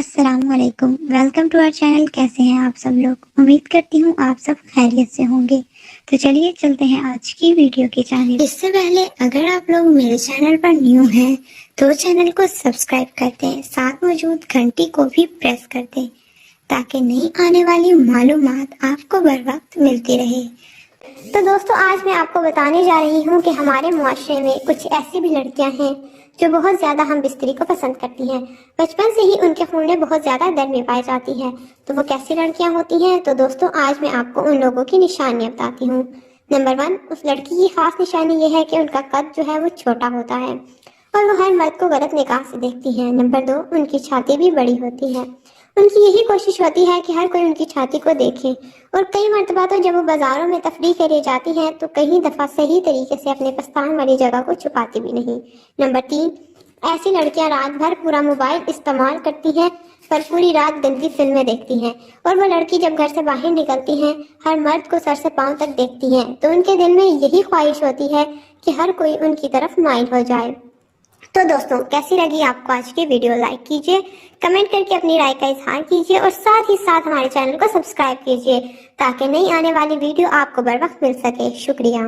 السلام علیکم، welcome to our channel. کیسے ہیں آپ سب لوگ؟ امید کرتی ہوں آپ سب خیریت سے ہوں گے۔ تو چلیے چلتے ہیں آج کی ویڈیو کی جانب۔ اس سے پہلے اگر آپ لوگ میرے چینل پر نیو ہیں تو چینل کو سبسکرائب کر دیں، ساتھ موجود گھنٹی کو بھی پریس کر دیں تاکہ نئی آنے والی معلومات آپ کو بر وقت ملتی رہے۔ تو دوستو، آج میں آپ کو بتانے جا رہی ہوں کہ ہمارے معاشرے میں کچھ ایسی بھی لڑکیاں ہیں جو بہت زیادہ ہم بستری کو پسند کرتی ہیں۔ بچپن سے ہی ان کے خون میں بہت زیادہ نرمی پائی جاتی ہے۔ تو وہ کیسی لڑکیاں ہوتی ہیں؟ تو دوستو، آج میں آپ کو ان لوگوں کی نشانیاں بتاتی ہوں۔ نمبر 1، اس لڑکی کی خاص نشانی یہ ہے کہ ان کا قد جو ہے وہ چھوٹا ہوتا ہے اور وہ ہر مرد کو غلط نگاہ سے دیکھتی ہے۔ نمبر 2، ان کی چھاتی بھی بڑی ہوتی ہے۔ ان کی یہی کوشش ہوتی ہے کہ ہر کوئی ان کی چھاتی کو دیکھے، اور کئی مرتبہ تو جب وہ بازاروں میں تفریح کے لیے جاتی ہیں تو کئی دفعہ صحیح طریقے سے اپنے پستان والی جگہ کو چھپاتی بھی نہیں۔ نمبر 3، ایسی لڑکیاں رات بھر پورا موبائل استعمال کرتی ہیں پر پوری رات گندی فلمیں دیکھتی ہیں، اور وہ لڑکی جب گھر سے باہر نکلتی ہیں ہر مرد کو سر سے پاؤں تک دیکھتی ہیں تو ان کے دل میں یہی خواہش ہوتی ہے کہ ہر کوئی ان کی طرف مائل ہو جائے۔ تو دوستوں، کیسی لگی آپ کو آج کی ویڈیو؟ لائک کیجئے، کمنٹ کر کے اپنی رائے کا اظہار کیجئے، اور ساتھ ہی ساتھ ہمارے چینل کو سبسکرائب کیجئے تاکہ نئی آنے والی ویڈیو آپ کو بر وقت مل سکے۔ شکریہ۔